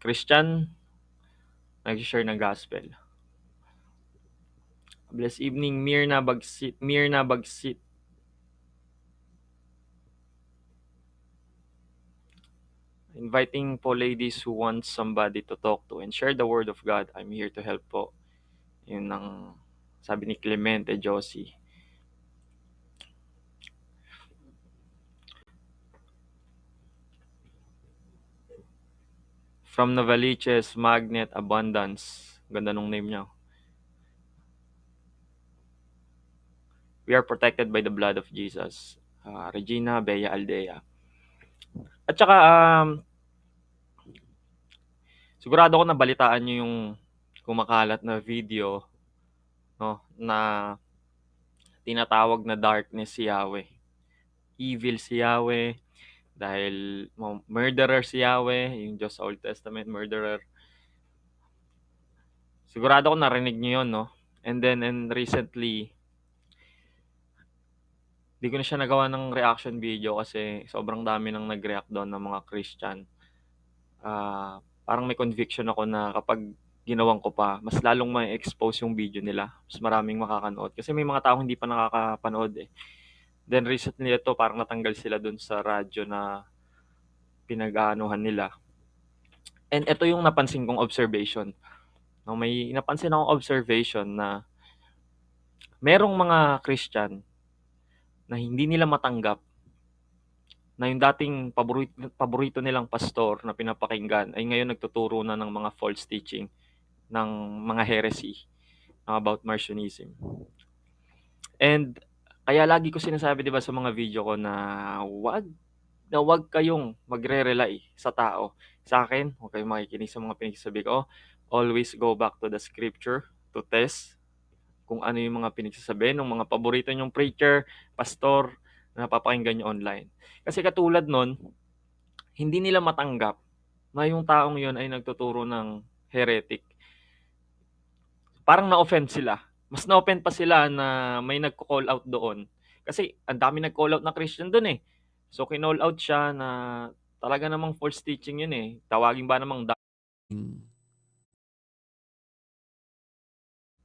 Christian, nag-share ng gospel. Blessed evening, Mirna Bagsit. Inviting po ladies who want somebody to talk to and share the word of God. I'm here to help po. Yun ang sabi ni Clemente Josie. From Novaliches, Magnet Abundance. Ganda nung name niya. We are protected by the blood of Jesus. Regina Bea Aldea. At saka, sigurado ko nabalitaan niyo yung kumakalat na video, no, na tinatawag na darkness si Yahweh. Evil si Yahweh dahil murderer si Yahweh, yung Diyos sa Old Testament, murderer. Sigurado ko narinig niyo yun, no? And recently, di ko na siya nagawa ng reaction video kasi sobrang dami nang nag-react doon ng mga Christian. Parang may conviction ako na kapag ginawang ko pa, mas lalong may expose yung video nila. Mas maraming makakanood. Kasi may mga tao hindi pa nakakapanood eh. Then recently ito, parang natanggal sila dun sa radyo na pinag-aanuhan nila. And ito yung napansin kong observation. No, may napansin akong observation na merong mga Christian na hindi nila matanggap na yung dating paborito nilang pastor na pinapakinggan ay ngayon nagtuturo na ng mga false teaching ng mga heresy about Marcionism. And kaya lagi ko sinasabi 'di ba sa mga video ko na wag kayong magre-rely sa tao. Sa akin, huwag kayong makikinig sa mga pinagsasabi ko. Always go back to the scripture to test kung ano yung mga pinagsasabi ng mga paborito nyong preacher, pastor na napapakinggan nyo online. Kasi katulad nun, hindi nila matanggap na yung taong yun ay nagtuturo ng heretic. Parang na-offend sila. Mas na-offend pa sila na may nagko-call out doon. Kasi ang dami nag-call out na Christian doon eh. So kinall out siya na talaga namang false teaching yun eh. Tawagin ba namang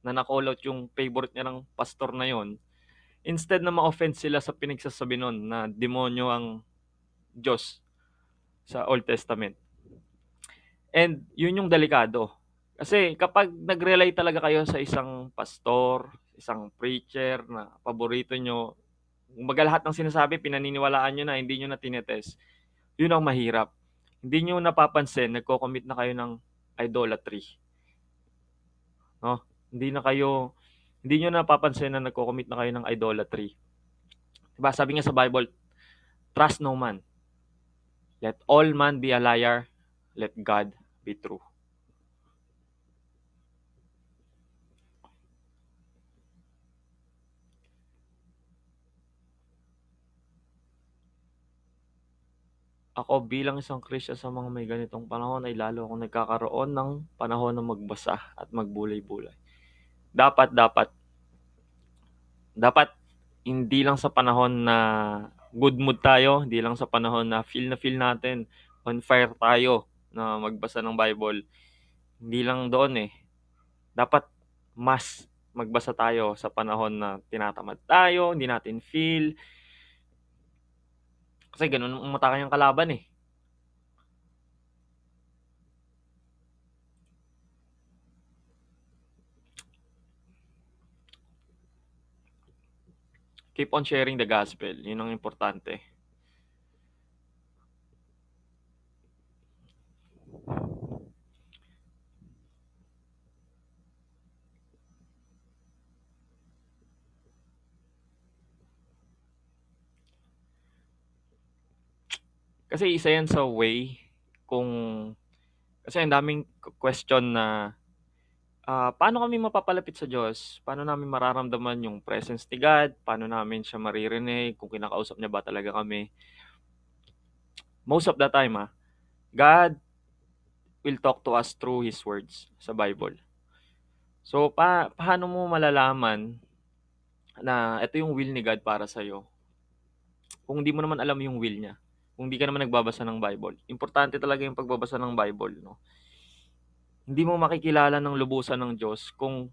na na-call out yung favorite niya ng pastor na yon. Instead na ma-offend sila sa pinagsasabi nun na demonyo ang Diyos sa Old Testament. And yun yung delikado. Kasi kapag nag-rely talaga kayo sa isang pastor, isang preacher na paborito nyo, kumbaga lahat ng sinasabi, pinaniniwalaan nyo na, hindi nyo na tinetest, yun ang mahirap. Hindi nyo napapansin, nagko-commit na kayo ng idolatry. No? Hindi nyo napapansin na nagko-commit na kayo ng idolatry. Diba, sabi nga sa Bible, trust no man. Let all man be a liar, let God be true. Ako bilang isang Christian sa mga may ganitong panahon ay lalo akong nagkakaroon ng panahon na magbasa at magbulay-bulay. Dapat hindi lang sa panahon na good mood tayo, hindi lang sa panahon na feel natin on fire tayo na magbasa ng Bible. Hindi lang doon eh. Dapat mas magbasa tayo sa panahon na tinatamad tayo, hindi natin feel. Kasi ganun ang umatake ang kalaban eh. Keep on sharing the gospel. Yun ang importante. Kasi isa yan sa way kasi ang daming question na paano kami mapapalapit sa Diyos? Paano namin mararamdaman yung presence ni God? Paano namin siya maririnig? Kung kinakausap niya ba talaga kami? Most of the time, God will talk to us through His words sa Bible. So, paano mo malalaman na ito yung will ni God para sa'yo? Kung hindi mo naman alam yung will niya. Kung hindi ka naman nagbabasa ng Bible. Importante talaga yung pagbabasa ng Bible, no? Hindi mo makikilala ng lubusan ng Diyos kung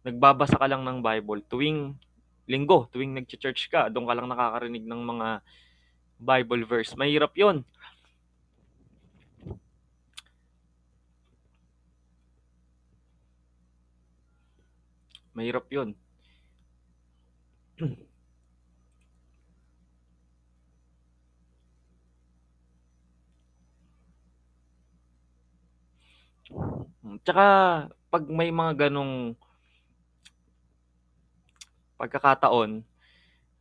nagbabasa ka lang ng Bible tuwing Linggo, tuwing nagcha-church ka, do'n ka lang nakakarinig ng mga Bible verse. Mahirap 'yun, mahirap 'yun. Tsaka 'pag may mga gano'ng pagkakataon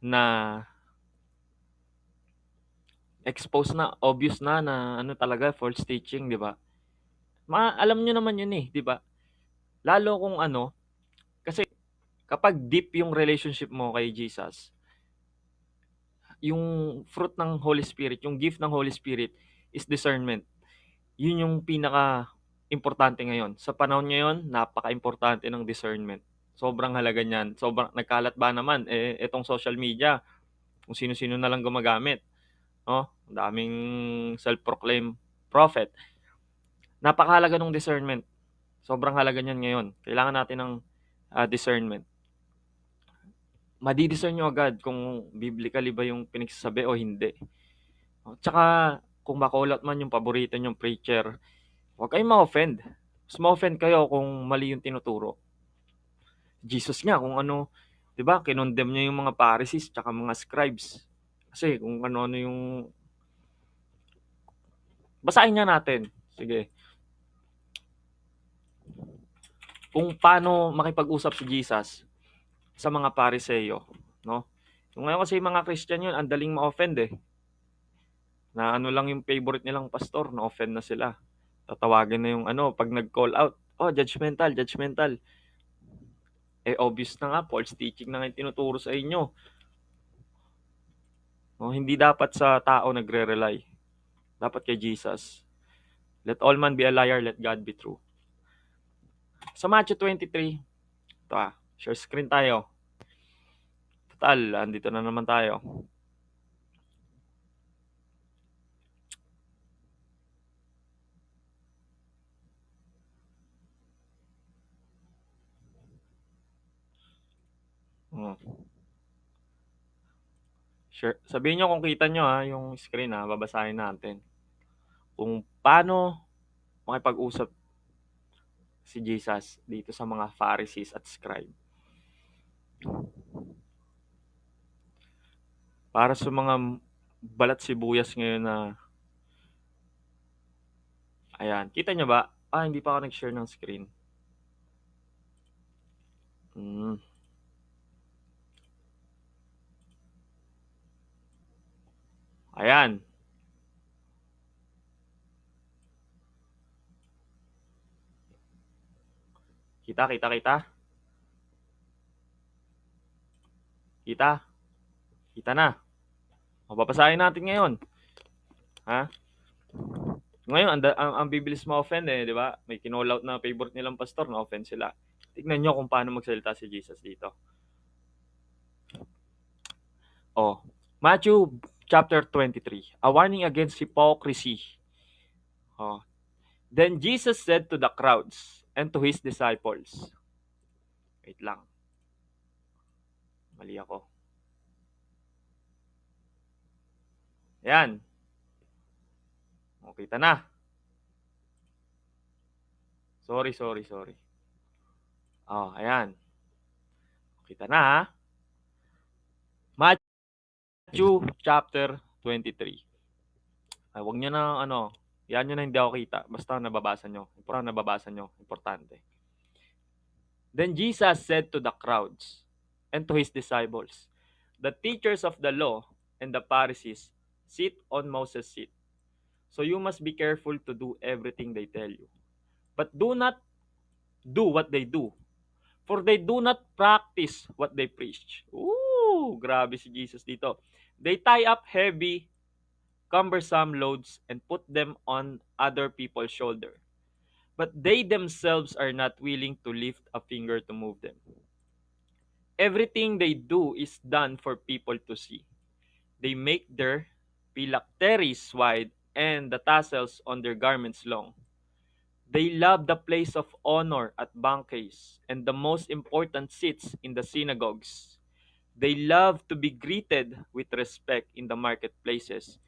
na expose na, obvious na ano talaga false teaching, 'di ba? Alam niyo naman 'yun, eh, 'di ba? Lalo kung ano, kasi kapag deep yung relationship mo kay Jesus, yung fruit ng Holy Spirit, yung gift ng Holy Spirit is discernment. Yun yung pinaka-importante ngayon. Sa panahon ngayon, napaka-importante ng discernment. Sobrang halaga niyan. Sobrang nagkalat ba naman, eh, itong social media, kung sino-sino na lang gumagamit, 'no? Ang daming self-proclaimed prophet. Napakahalaga ng discernment. Sobrang halaga niyan ngayon. Kailangan natin ng, discernment. Madi-discern niyo agad kung biblically ba yung pinagsasabi o hindi. Tsaka kung makulot man yung paborito niyong preacher, huwag kayong ma-offend. Mas ma-offend kayo kung mali yung tinuturo. Jesus nga kung ano, 'di ba, kinondemn niya yung mga Pharisees tsaka mga scribes. Kasi kung ano-ano yung basahin nga natin. Sige. Kung paano makipag-usap si Jesus sa mga Pariseo, no? Yung ngayon kasi mga Christian yun, ang daling ma-offend eh. Na ano lang yung favorite nilang pastor, na-offend na sila. Tatawagin na yung ano, pag nag-call out, oh, judgmental, judgmental. Eh, obvious na nga, false teaching na nga yung tinuturo sa inyo. No, hindi dapat sa tao nagre-rely. Dapat kay Jesus. Let all man be a liar, let God be true. Sa Matthew 23, ito share screen tayo. Total, andito na naman tayo. Hmm. Share. Sabihin nyo kung kita nyo yung screen babasahin natin. Kung paano makipag-usap si Jesus dito sa mga Pharisees at scribe. Para sa mga balat sibuyas ngayon na, ayan, kita nyo ba? Hindi pa ako nag-share ng screen. Ayan. Kita, kita, kita. Kita. Kita na. Babasahin natin ngayon. Ha? Ngayon, ang bibilis ma-offend eh, di ba? May kinall out na favorite nilang pastor, na-offend sila. Tignan nyo kung paano magsalita si Jesus dito. Matthew chapter 23, a warning against hypocrisy. Then Jesus said to the crowds and to his disciples. Wait lang. Mali ako. Ayan. Kita na. Sorry. Ayan. Kita na Matthew chapter 23. Huwag nyo na yan nyo na hindi ako kita. Basta nababasa nyo. Importante. Then Jesus said to the crowds and to his disciples, the teachers of the law and the Pharisees sit on Moses' seat. So you must be careful to do everything they tell you. But do not do what they do, for they do not practice what they preach. Grabe si Jesus dito. They tie up heavy, cumbersome loads and put them on other people's shoulder. But they themselves are not willing to lift a finger to move them. Everything they do is done for people to see. They make their phylacteries wide and the tassels on their garments long. They love the place of honor at banquets and the most important seats in the synagogues. They love to be greeted with respect in the marketplaces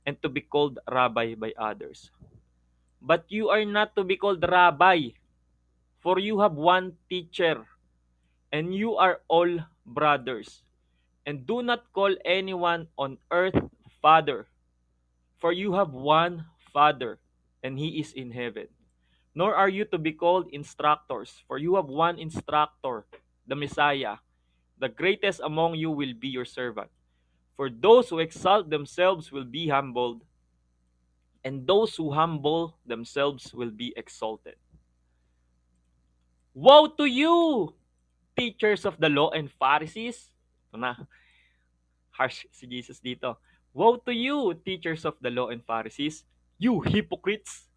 and to be called rabbi by others. But you are not to be called rabbi, for you have one teacher, and you are all brothers. And do not call anyone on earth Father, for you have one Father, and he is in heaven. Nor are you to be called instructors, for you have one instructor, the Messiah. The greatest among you will be your servant. For those who exalt themselves will be humbled, and those who humble themselves will be exalted. Woe to you, teachers of the law and Pharisees! Ito na, harsh si Jesus dito. Woe to you, teachers of the law and Pharisees, you hypocrites!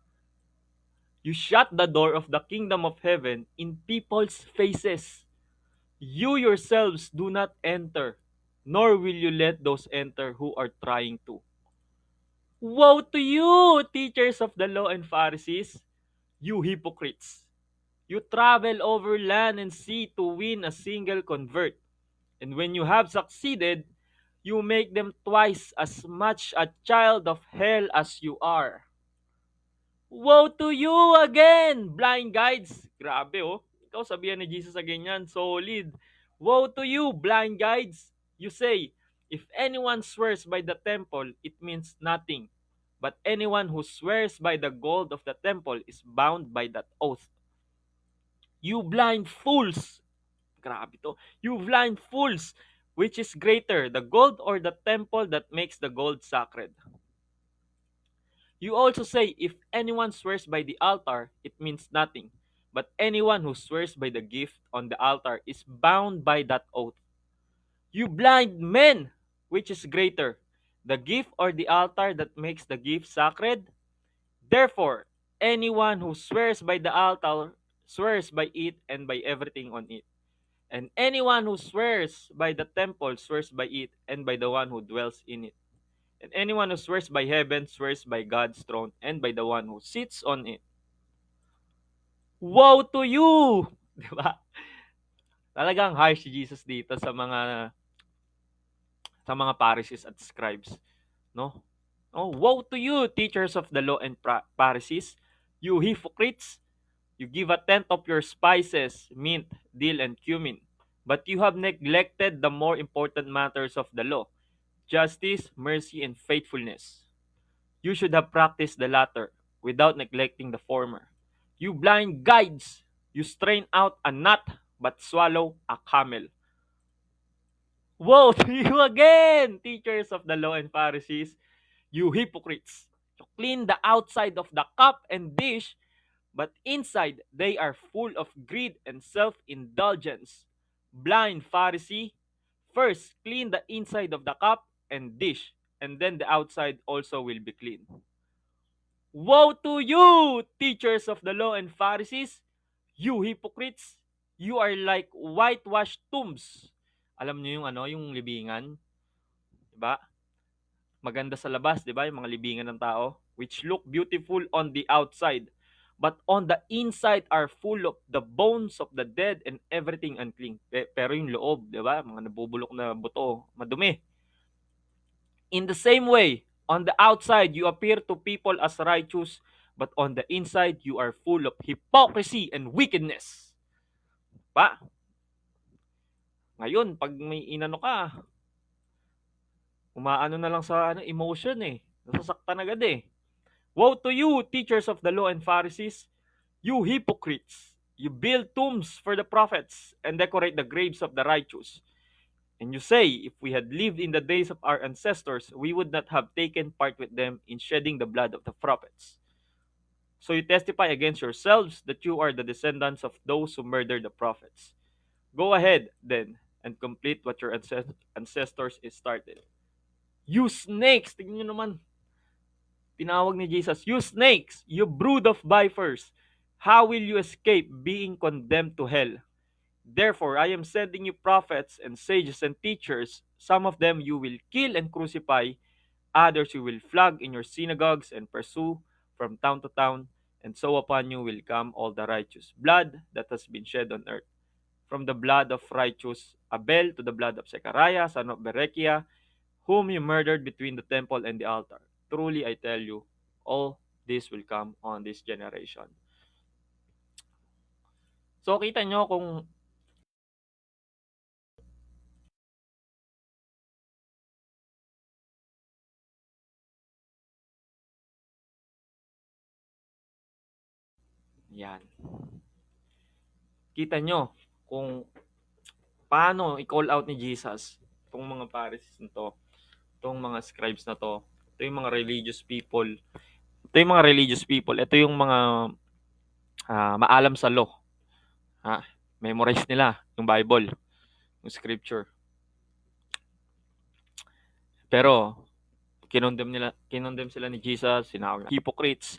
You shut the door of the kingdom of heaven in people's faces. You yourselves do not enter, nor will you let those enter who are trying to. Woe to you, teachers of the law and Pharisees, you hypocrites! You travel over land and sea to win a single convert. And when you have succeeded, you make them twice as much a child of hell as you are. Woe to you again, blind guides! Grabe oh. Ikaw sabihan ni Jesus sa ganyan, solid. Woe to you, blind guides! You say, if anyone swears by the temple, it means nothing. But anyone who swears by the gold of the temple is bound by that oath. You blind fools! Grabe to. You blind fools! Which is greater, the gold or the temple that makes the gold sacred? You also say, if anyone swears by the altar, it means nothing. But anyone who swears by the gift on the altar is bound by that oath. You blind men! Which is greater, the gift or the altar that makes the gift sacred? Therefore, anyone who swears by the altar swears by it and by everything on it. And anyone who swears by the temple swears by it and by the one who dwells in it. And anyone who swears by heaven swears by God's throne and by the one who sits on it. Woe to you! Diba? Talagang harsh si Jesus dito sa mga Pharisees at scribes, no? Oh, woe to you, teachers of the law and Pharisees, you hypocrites! You give a tenth of your spices, mint, dill, and cumin, but you have neglected the more important matters of the law: justice, mercy, and faithfulness. You should have practiced the latter without neglecting the former. You blind guides! You strain out a gnat but swallow a camel. Woe to you again, teachers of the law and Pharisees, you hypocrites! You clean the outside of the cup and dish, but inside they are full of greed and self-indulgence. Blind Pharisee, first clean the inside of the cup and dish, and then the outside also will be clean. Woe to you, teachers of the law and Pharisees, you hypocrites! You are like whitewashed tombs. Alam niyo yung yung libingan, 'di ba? Maganda sa labas, 'di ba, yung mga libingan ng tao, which look beautiful on the outside, but on the inside are full of the bones of the dead and everything unclean. Pero yung loob, 'di ba, mga nabubulok na buto, madumi. In the same way, on the outside you appear to people as righteous, but on the inside you are full of hypocrisy and wickedness. Pa, ngayon pag may inano ka, umaano na lang sa emotion eh. Nasasaktan agad eh. Woe to you, teachers of the law and Pharisees, you hypocrites! You build tombs for the prophets and decorate the graves of the righteous. And you say, if we had lived in the days of our ancestors, we would not have taken part with them in shedding the blood of the prophets. So you testify against yourselves that you are the descendants of those who murdered the prophets. Go ahead, then, and complete what your ancestors started. You snakes! Tingnan nyo naman. Tinawag ni Jesus, you snakes! You brood of vipers! How will you escape being condemned to hell? Therefore, I am sending you prophets and sages and teachers. Some of them you will kill and crucify. Others you will flog in your synagogues and pursue from town to town and so upon you will come all the righteous blood that has been shed on earth, from the blood of righteous Abel to the blood of Zechariah, son of Berechiah, whom you murdered between the temple and the altar. Truly I tell you, all this will come on this generation. So kita nyo kung yan. Kita nyo kung paano i-call out ni Jesus itong mga Pharisees na to, itong mga scribes na to, ito yung mga religious people. Ito yung mga religious people. Ito yung mga maalam sa law. Memorize nila yung Bible, yung scripture. Pero kinondemn sila ni Jesus, sinawag na hypocrites,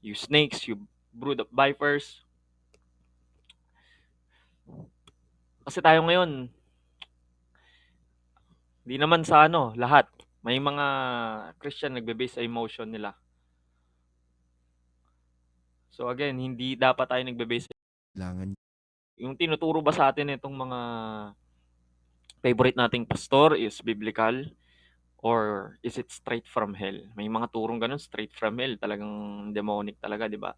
you snakes, you brood of vipers. Kasi tayo ngayon, di naman sa lahat. May mga Christian nagbe-base sa emotion nila. So again, hindi dapat tayo nagbe-base Kailangan yung tinuturo ba sa atin itong mga favorite nating pastor is biblical or is it straight from hell? May mga turong ganun, straight from hell, talagang demonic talaga, di ba?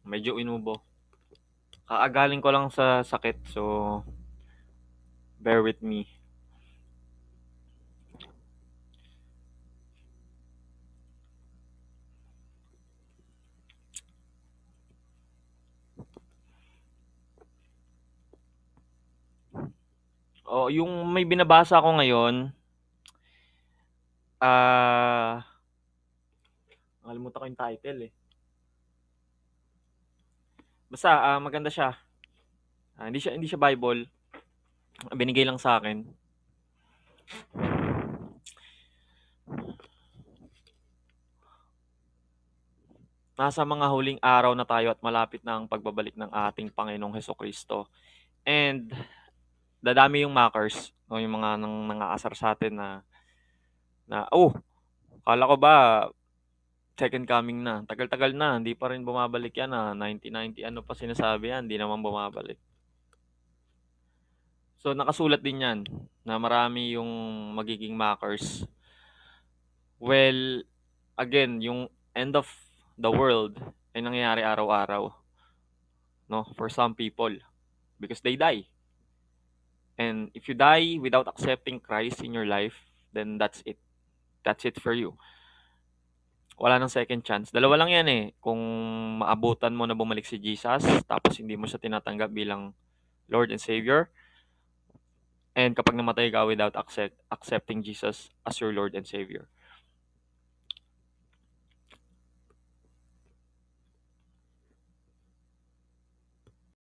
Medyo inubo. Kaagaling ko lang sa sakit, so bear with me. Yung may binabasa ko ngayon, nakalimutan ko yung title eh. Basta maganda siya. Hindi siya Bible. Binigay lang sa akin. Nasa mga huling araw na tayo at malapit na ang pagbabalik ng ating Panginoong Hesukristo. And dadami yung mockers, yung mga nangaasar sa atin na kala ko ba second coming na. Tagal-tagal na, hindi pa rin bumabalik yan 1990 ano pa sinasabi yan, hindi naman bumabalik. So nakasulat din yan na marami yung magiging mockers. Well, again, yung end of the world ay nangyayari araw-araw, no, for some people because they die. And if you die without accepting Christ in your life, then that's it. That's it for you. Wala nang second chance. Dalawa lang yan eh. Kung maabutan mo na bumalik si Jesus, tapos hindi mo siya tinatanggap bilang Lord and Savior, and kapag namatay ka without accepting Jesus as your Lord and Savior.